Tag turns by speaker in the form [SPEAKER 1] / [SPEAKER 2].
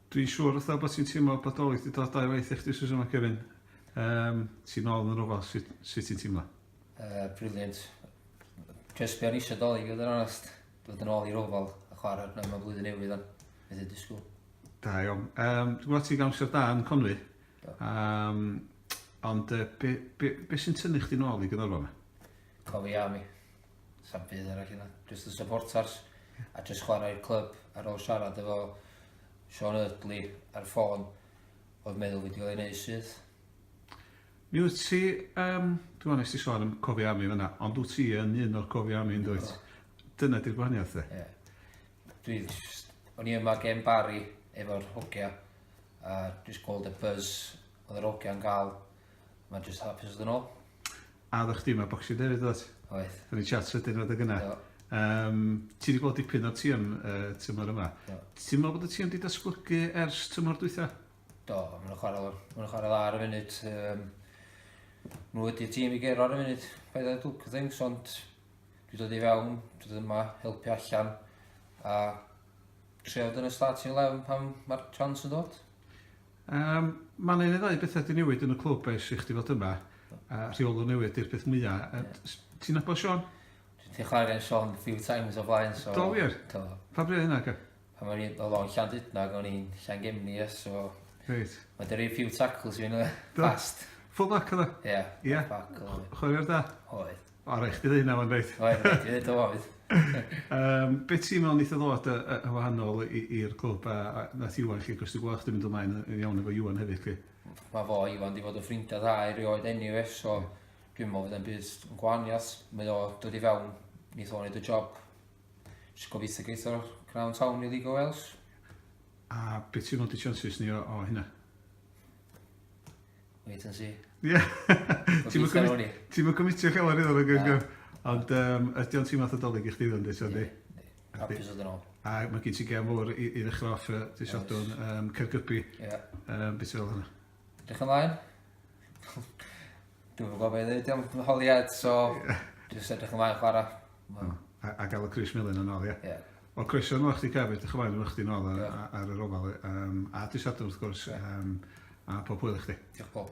[SPEAKER 1] Dwi'n siŵr wrth bod ti'n teimlo bodoli wedi dod 2 waith i chdi sy'n yma Kevin. Ti'n nôl yn y rofal, sut ti'n teimlo?
[SPEAKER 2] Brilliant. Just be o'n eisiau doli, gyda'n onest. Dod yn ôl i rofal a chwarae na mae blwyddyn newydd o'n. Fydd y disgwyl.
[SPEAKER 1] Da iawn. Dwi'n gwybod ti'n gamser da yn Conwy. Ond be sy'n tynnu chdi nôl i gyda'r yma?
[SPEAKER 2] Cofi Army. Sam bydd arall yna. Just y supporters. A just chwarae'r clwb ar ôl siarad efo Sean Eardley ar ffôn. Oedd meddwl fi wedi cael ei wneud sydd.
[SPEAKER 1] Mi wyt ti, dwi'n gwybod nes ti sôn am Cofi Army fyna, ond wyt ti yn un o'r Cofi Army yn dweud. Dyna di'r gwahaniaeth e?
[SPEAKER 2] O'n i yma gen Barry efo'r hogia a just gweld y buzz oedd yr hogia'n gael. Mae'n just hapus oedd yn ôl.
[SPEAKER 1] A ddech chdi yma bocsio David dod?
[SPEAKER 2] Oedd.
[SPEAKER 1] Da ni chat sydyn oedd y gyna. Ti wedi gweld dipyn o'r tîm tymor yma. Ti'n meddwl bod y tîm wedi datblygu ers tymor dwytha?
[SPEAKER 2] Do, maen nhw'n chwarae dda ar y funud. Nhw wedi'r tîm i gero ar y funud. Paid â dwc o things, ond dwi dod i fewn, dwi dod yma, helpu allan. A trio dyn y starting 11 pan mae'r chance yn dod.
[SPEAKER 1] Mae'n ein ddau bethau di newid yn y clwb eis i chdi fod yma. Rheolwr newid i'r beth mwyaf. Ti'n nabod Sean?
[SPEAKER 2] Dwi'n chwarae gen Sean few times o blaen.
[SPEAKER 1] Do wir?
[SPEAKER 2] Do.
[SPEAKER 1] Pa bryd yna ca?
[SPEAKER 2] Pan oedd o'n Llandudnag, o'n i'n Llangefni, so...
[SPEAKER 1] Reit.
[SPEAKER 2] Mae dyr i few tackles fi'n fast.
[SPEAKER 1] Full back oedd o?
[SPEAKER 2] Ie.
[SPEAKER 1] Chwarae'r da?
[SPEAKER 2] Oedd.
[SPEAKER 1] O, rhaid chdi ddyn na'n rhaid.
[SPEAKER 2] Oedd, rhaid i ddweud o oedd.
[SPEAKER 1] Be ti'n meddwl neith o ddod y wahanol i'r clwb a nath Iwan chi, cos dwi'n gweld chdi mynd ymlaen yn iawn efo Iwan hefyd chi?
[SPEAKER 2] Mae fo Iwan di fod yn ffrindiau dda i rioed anyway, so dwi'n meddwl fod yn byd yn gwahaniaeth. Mae o dod i fewn, neith o'n neud y job. Just gobeithio geith o'r Crown Town i League o Wales. A
[SPEAKER 1] be ti'n meddwl di chances ni o hynna?
[SPEAKER 2] Wait and see.
[SPEAKER 1] Ie. Ti'n mynd comitio llawer iddo fe gyngor. Ond ydy o'n ti'n math o dolyg i chdi ddod yn dweud, ydy?
[SPEAKER 2] Hapus oedd yn ôl.
[SPEAKER 1] A mae gen ti gem fawr i ddechrau off di Sadwrn, Caergybi. Beth fel hynna?
[SPEAKER 2] Dech ymlaen? Dwi'n gwybod beth i ddweud am holiad, so jyst edrych ymlaen chwarae.
[SPEAKER 1] A gael y Chris Millen yn ôl, ie? Ie. Wel, Chris, yn o'ch ti cefyd, dych ymlaen yn o'ch ti nôl ar y rofal. A di Sadwrn, wrth gwrs, a pob hwyl i chdi.
[SPEAKER 2] Diolch Paul.